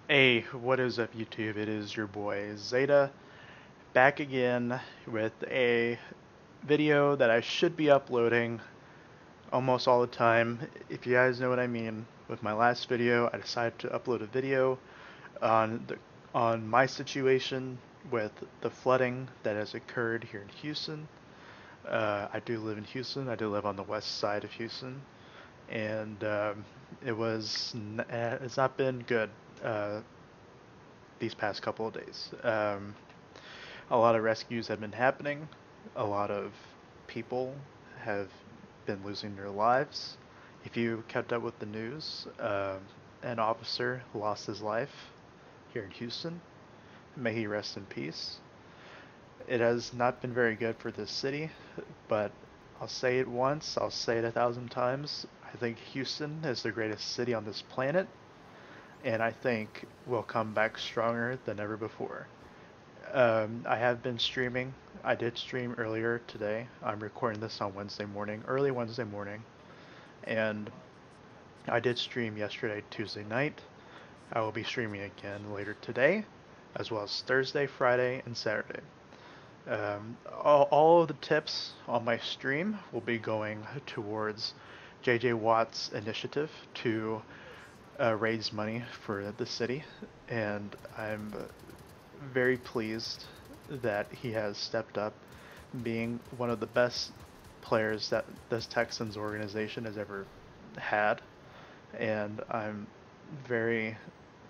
Hey, what is up, YouTube? It is your boy Zeta back again with a video that I should be uploading almost all the time. If you guys know what I mean, with my last video, I decided to upload a video on my situation with the flooding that has occurred here in Houston. I do live in Houston. I do live on the west side of Houston, and it's not been good. Uh, these past couple of days. A lot of rescues have been happening. A lot of people have been losing their lives. If you kept up with the news, an officer lost his life here in Houston. May he rest in peace. It has not been very good for this city, but I'll say it once, I'll say it a thousand times. I think Houston is the greatest city on this planet, and I think we'll come back stronger than ever before. I have been streaming. I did stream earlier today. I'm recording this on Wednesday morning, early Wednesday morning, and I did stream yesterday, Tuesday night. I will be streaming again later today, as well as Thursday, Friday, and Saturday. All of the tips on my stream will be going towards JJ Watt's initiative to raise money for the city, and I'm very pleased that he has stepped up, being one of the best players that this Texans organization has ever had. And I'm very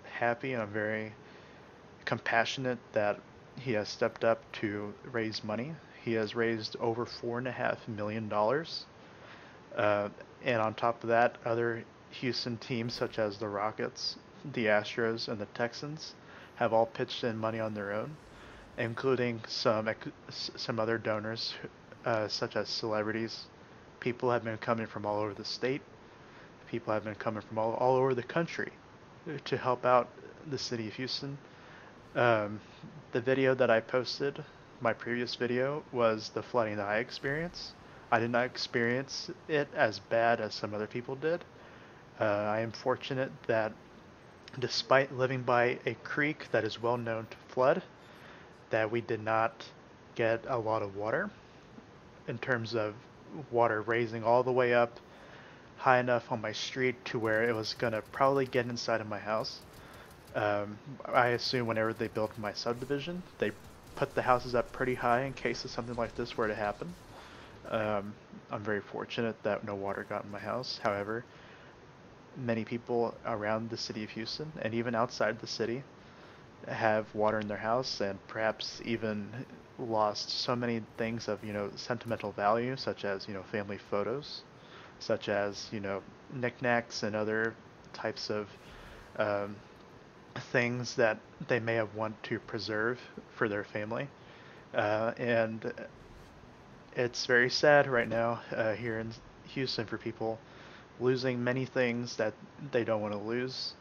happy and I'm very compassionate that he has stepped up to raise money. He has raised over $4.5 million. Uh, and on top of that, other Houston teams such as the Rockets, the Astros, and the Texans have all pitched in money on their own, including some other donors, such as celebrities. People have been coming from all over the state. People have been coming from all over the country to help out the city of Houston. Um, the video that I posted, my previous video, was the flooding that I experienced. I did not experience it as bad as some other people did. I am fortunate that despite living by a creek that is well known to flood, that we did not get a lot of water in terms of water raising all the way up high enough on my street to where it was gonna probably get inside of my house. I assume whenever they built my subdivision, they put the houses up pretty high in case of something like this were to happen. Um, I'm very fortunate that no water got in my house. However, many people around the city of Houston and even outside the city have water in their house and perhaps even lost so many things of, sentimental value, such as, family photos, such as, knickknacks and other types of um, things that they may have want to preserve for their family. And it's very sad right now here in Houston for people losing many things that they don't want to lose,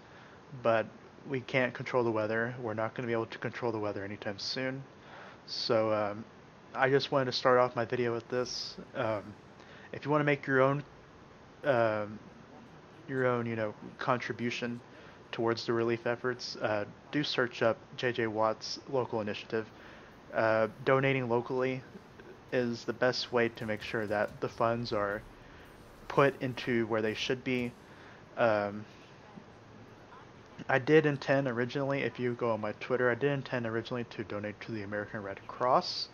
but we can't control the weather. We're not going to be able to control the weather anytime soon. So I just wanted to start off my video with this. If you want to make um, contribution towards the relief efforts, do search up JJ Watt's local initiative. Donating locally is the best way to make sure that the funds are put into where they should be. Um, I did intend originally, if you go on my Twitter, I did intend originally to donate to the American Red Cross,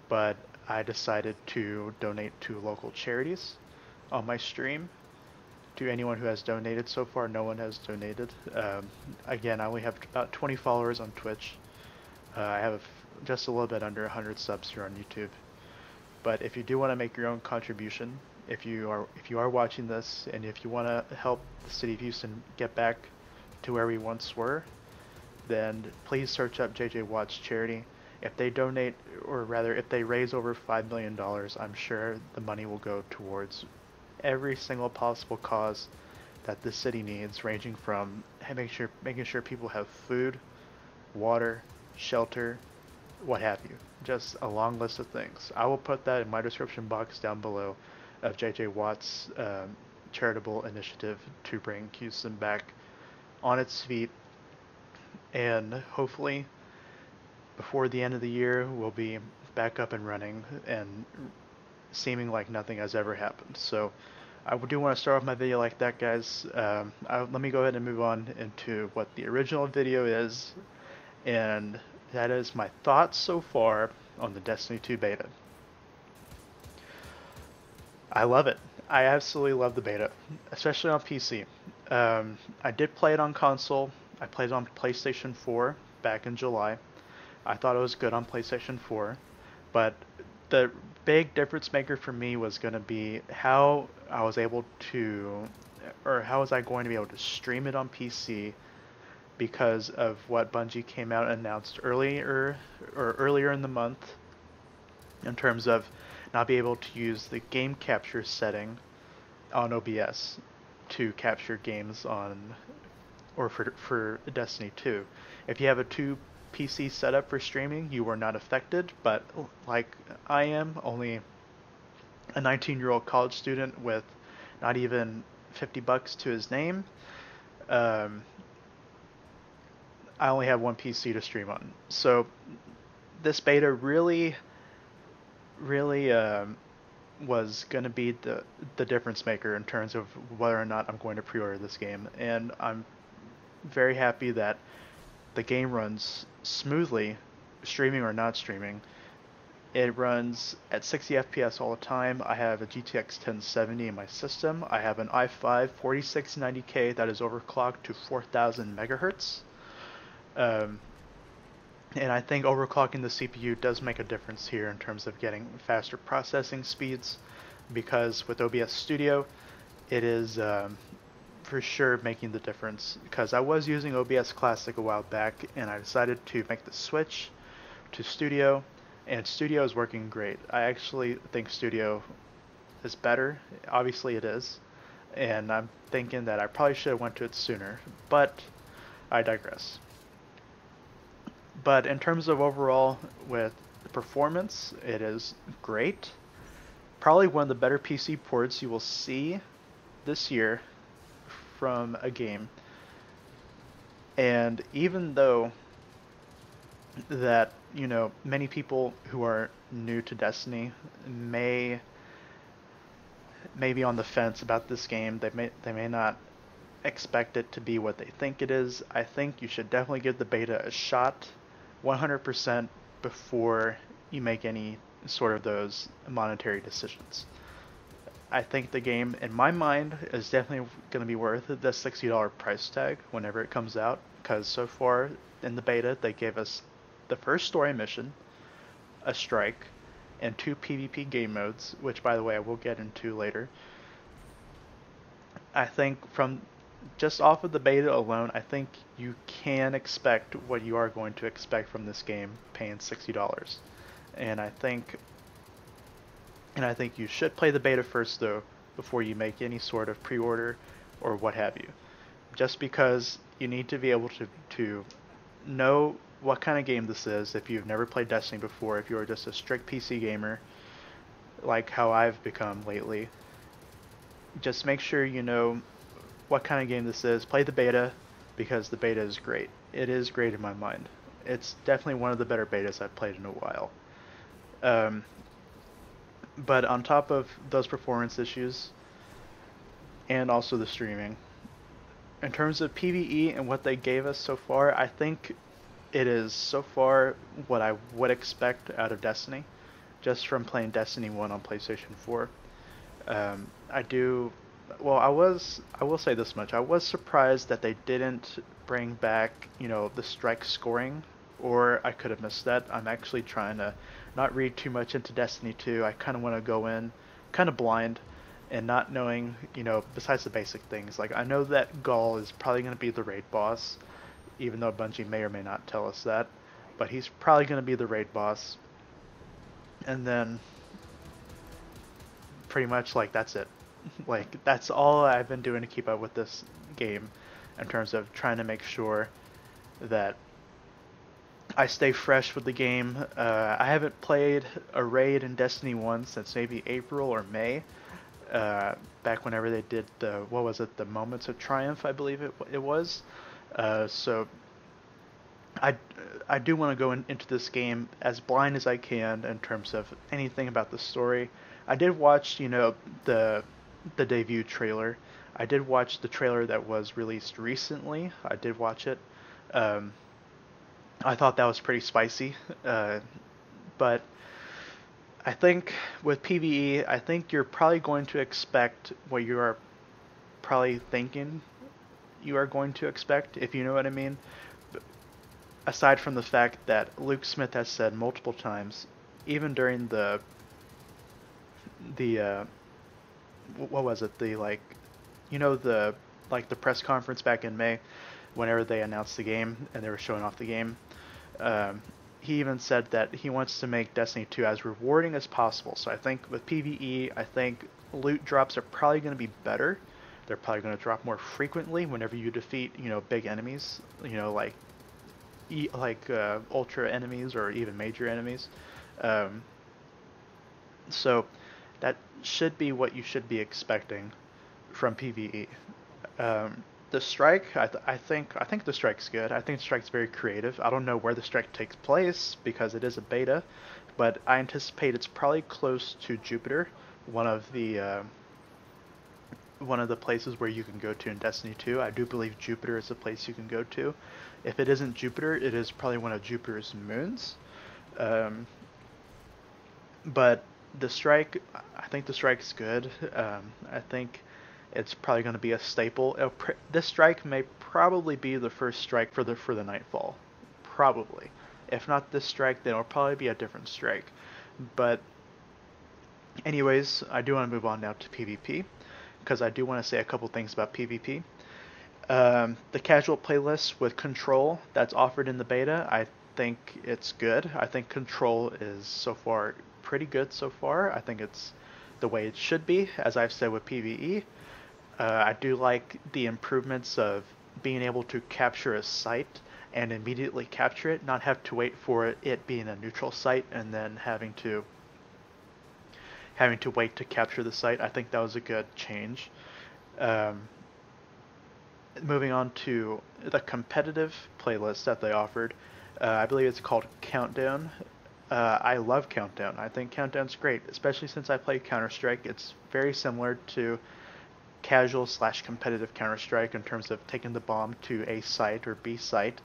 but I decided to donate to local charities on my stream. To anyone who has donated so far, no one has donated. Again, I only have about 20 followers on Twitch. I have just a little bit under 100 subs here on YouTube. But if you do want to make your own contribution, if you are watching this and if you want to help the city of Houston get back to where we once were, then please search up JJ Watt's charity. If they donate, or rather, if they raise over $5 million, I'm sure the money will go towards every single possible cause that the city needs, ranging from making sure people have food, water, shelter, what have you. Just a long list of things. I will put that in my description box down below of JJ Watt's charitable initiative to bring Houston back on its feet and hopefully before the end of the year we'll be back up and running and seeming like nothing has ever happened. So I do want to start off my video like that, guys. Let me go ahead and move on into what the original video is, and that is my thoughts so far on the Destiny 2 beta. I love it. I absolutely love the beta, especially on PC. I did play it on console. I played it on PlayStation 4 back in July. I thought it was good on PlayStation 4, but the big difference maker for me was going to be how I was able to, or how was I going to be able to stream it on PC because of what Bungie came out and announced earlier in the month in terms of not be able to use the game capture setting on OBS to capture games on or for Destiny 2. If you have a 2 PC setup for streaming, you are not affected, but like I am, only a 19-year-old college student with not even $50 to his name, I only have one PC to stream on. So this beta really was going to be the difference maker in terms of whether or not I'm going to pre-order this game, and I'm very happy that the game runs smoothly, streaming or not streaming. It runs at 60 FPS all the time. I have a GTX 1070 in my system. I have an i5 4690K that is overclocked to 4000 megahertz. And I think overclocking the CPU does make a difference here in terms of getting faster processing speeds, because with OBS Studio, it is for sure making the difference, because I was using OBS Classic a while back and I decided to make the switch to Studio, and Studio is working great. I actually think Studio is better. Obviously it is, and I'm thinking that I probably should have went to it sooner, but I digress. But in terms of overall with the performance, it is great. Probably one of the better PC ports you will see this year from a game. And even though that, you know, many people who are new to Destiny may be on the fence about this game, they may not expect it to be what they think it is, I think you should definitely give the beta a shot 100% before you make any sort of those monetary decisions. I think the game, in my mind, is definitely going to be worth the $60 price tag whenever it comes out, because so far in the beta they gave us the first story mission, a strike, and 2 PvP game modes, which by the way I will get into later. I think from just off of the beta alone, I think you can expect what you are going to expect from this game paying $60. And I think you should play the beta first though before you make any sort of pre-order or what have you. Just because you need to be able to know what kind of game this is if you've never played Destiny before, if you're just a strict PC gamer like how I've become lately. Just make sure you know what kind of game this is. Play the beta, because the beta is great. It is great in my mind. It's definitely one of the better betas I've played in a while. But on top of those performance issues, and also the streaming, in terms of PvE and what they gave us so far, I think it is so far what I would expect out of Destiny, just from playing Destiny 1 on PlayStation 4. I will say this much. I was surprised that they didn't bring back, you know, the strike scoring, or I could have missed that. I'm actually trying to not read too much into Destiny 2. I kind of want to go in kind of blind and not knowing, you know, besides the basic things. Like, I know that Ghaul is probably going to be the raid boss, even though Bungie may or may not tell us that, but he's probably going to be the raid boss. And then pretty much, like, that's it. Like, that's all I've been doing to keep up with this game in terms of trying to make sure that I stay fresh with the game. I haven't played a raid in Destiny 1 since maybe April or May, back whenever they did the Moments of Triumph, I believe it was. So I I do want to go into this game as blind as I can in terms of anything about the story. I did watch, the debut trailer. I did watch the trailer that was released recently. I did watch it. Um, I thought that was pretty spicy. But I think with PvE, I think you're probably going to expect what you are probably thinking you are going to expect, if you know what I mean. Aside from the fact that Luke Smith has said multiple times, even during the what was it, the like, the the press conference back in May, whenever they announced the game and they were showing off the game, um, he even said that he wants to make Destiny 2 as rewarding as possible. So I think with PvE, I think loot drops are probably going to be better. They're probably going to drop more frequently whenever you defeat, big enemies, ultra enemies or even major enemies. Um, so that should be what you should be expecting from PvE. The strike, I think the strike's good. I think the strike's very creative. I don't know where the strike takes place because it is a beta, but I anticipate it's probably close to Jupiter, one of the uh, one of the places where you can go to in Destiny 2. I do believe Jupiter is a place you can go to. If it isn't Jupiter, it is probably one of Jupiter's moons. Um, but the strike, I think the strike's good. I think it's probably going to be a staple. This strike may probably be the first strike for the Nightfall, probably. If not this strike, then it'll probably be a different strike. But anyways, I do want to move on now to PvP because I do want to say a couple things about PvP. The casual playlist with Control that's offered in the beta, I think it's good. I think Control is so far pretty good so far. I think it's the way it should be, as I've said with PvE. I do like the improvements of being able to capture a site and immediately capture it, not have to wait for it being a neutral site and then having to wait to capture the site. I think that was a good change. Um, Moving on to the competitive playlist that they offered, I believe it's called Countdown. I love Countdown. I think Countdown's great, especially since I play Counter-Strike. It's very similar to casual slash competitive Counter-Strike in terms of taking the bomb to A site or B site,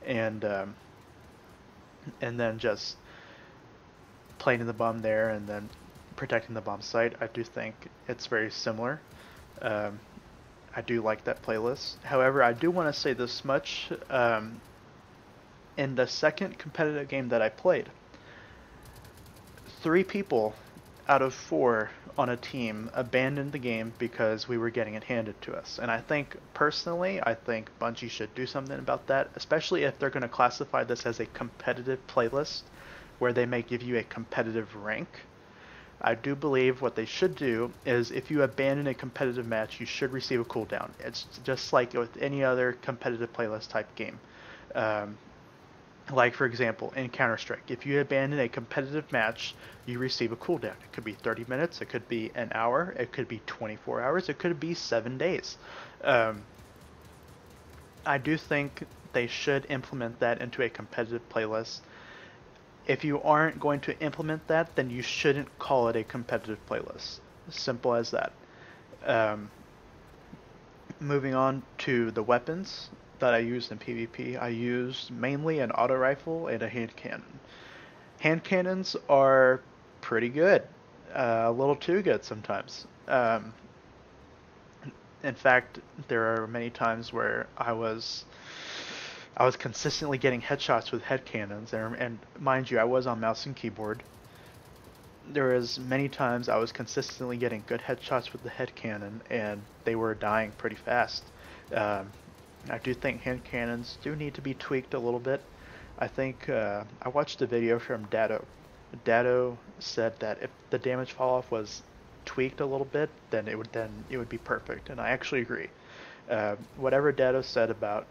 and and then just planting the bomb there and then protecting the bomb site. I do think it's very similar. Um, I do like that playlist. However, I do want to say this much. In the second competitive game that I played, 3 people out of 4 on a team abandoned the game because we were getting it handed to us. And I think, personally, I think Bungie should do something about that, especially if they're going to classify this as a competitive playlist, where they may give you a competitive rank. I do believe what they should do is if you abandon a competitive match, you should receive a cooldown. It's just like with any other competitive playlist type game. Um, like, for example, in Counter-Strike, if you abandon a competitive match, you receive a cooldown. It could be 30 minutes, it could be an hour, it could be 24 hours, it could be 7 days. Um, I do think they should implement that into a competitive playlist. If you aren't going to implement that, then you shouldn't call it a competitive playlist. Simple as that. Um, Moving on to the weapons that I used in PvP, I used mainly an auto rifle and a hand cannon. Hand cannons are pretty good, a little too good sometimes. In fact, there are many times where I was consistently getting headshots with head cannons, and mind you, I was on mouse and keyboard. There was many times I was consistently getting good headshots with the head cannon, and they were dying pretty fast. Um, I do think hand cannons do need to be tweaked a little bit. I think I watched a video from Datto. Datto said that if the damage fall off was tweaked a little bit, then it would be perfect, and I actually agree. Whatever Datto said about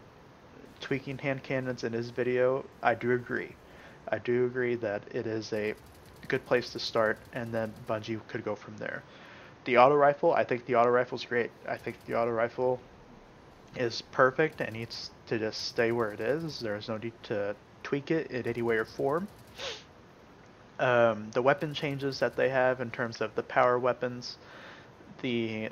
tweaking hand cannons in his video, I do agree. I do agree that it is a good place to start, and then Bungie could go from there. The auto rifle, I think the auto rifle's great. I think the auto rifle is perfect and needs to just stay where it is. There's no need to tweak it in any way or form. The weapon changes that they have in terms of the power weapons, the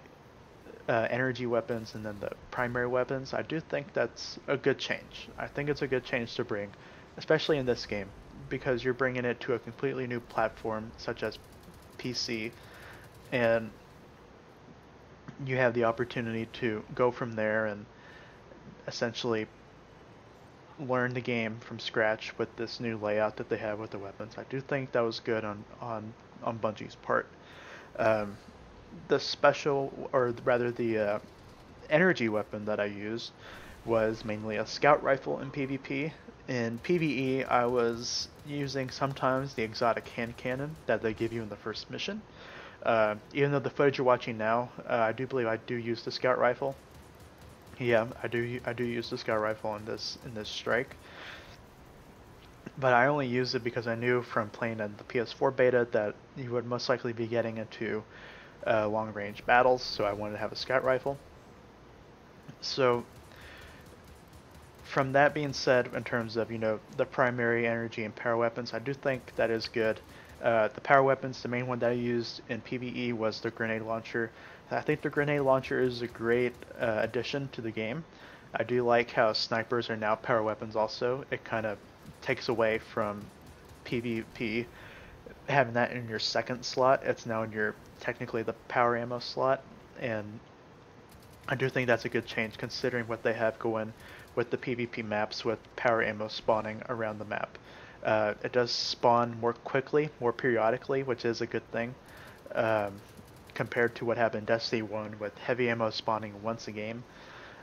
energy weapons, and then the primary weapons, I do think that's a good change. I think it's a good change to bring, especially in this game, because you're bringing it to a completely new platform such as PC, and you have the opportunity to go from there and essentially learn the game from scratch with this new layout that they have with the weapons. I do think that was good on Bungie's part. Um, the special, or rather the energy weapon that I used was mainly a scout rifle in PvP. In PvE, I was using sometimes the exotic hand cannon that they give you in the first mission. Even though the footage you're watching now, I do believe I do use the scout rifle. Yeah, I do use the scout rifle in this strike, but I only used it because I knew from playing in the PS4 beta that you would most likely be getting into long range battles, so I wanted to have a scout rifle. So from that being said, in terms of the primary energy and power weapons, I do think that is good. The power weapons, the main one that I used in PvE was the grenade launcher. I think the grenade launcher is a great addition to the game. I do like how snipers are now power weapons also. It kind of takes away from PvP having that in your second slot. It's now in your technically the power ammo slot, and I do think that's a good change considering what they have going with the PvP maps with power ammo spawning around the map. It does spawn more quickly, more periodically, which is a good thing, compared to what happened in Destiny 1 with heavy ammo spawning once a game.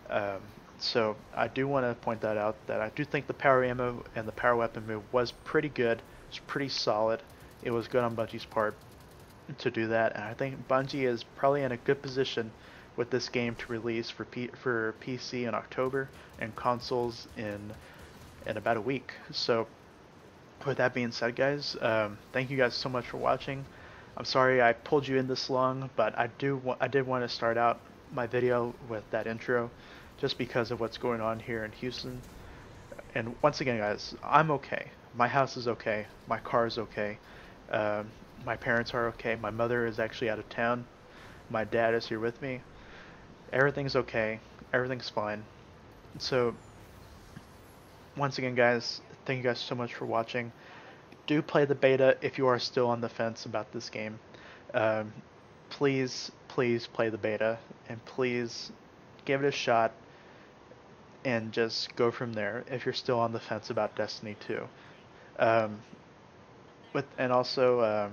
Um, so I do want to point that out, that I do think the power ammo and the power weapon move was pretty good. It's pretty solid. It was good on Bungie's part to do that, and I think Bungie is probably in a good position with this game to release for PC in October and consoles in about a week. So with that being said, guys, thank you guys so much for watching. I'm sorry I pulled you in this long, but I did want to start out my video with that intro just because of what's going on here in Houston. And once again, guys, I'm okay. My house is okay. My car is okay. My parents are okay. My mother is actually out of town. My dad is here with me. Everything's okay. Everything's fine. So, once again, guys, thank you guys so much for watching. Do play the beta if you are still on the fence about this game. Um, please, please play the beta, and please give it a shot, and just go from there if you're still on the fence about Destiny 2. Um, and also,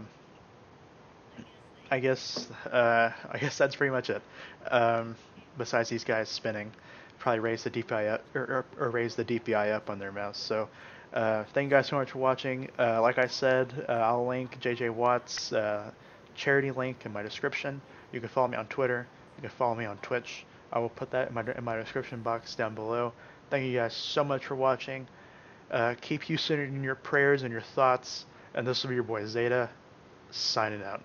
I guess that's pretty much it. Besides these guys spinning, probably raise the DPI up, or raise the DPI up on their mouse. So thank you guys so much for watching. Like I said, I'll link JJ Watt's charity link in my description. You can follow me on Twitter. You can follow me on Twitch. I will put that in my description box down below. Thank you guys so much for watching. Keep Houston in your prayers and your thoughts. And this will be your boy Zeta, signing out.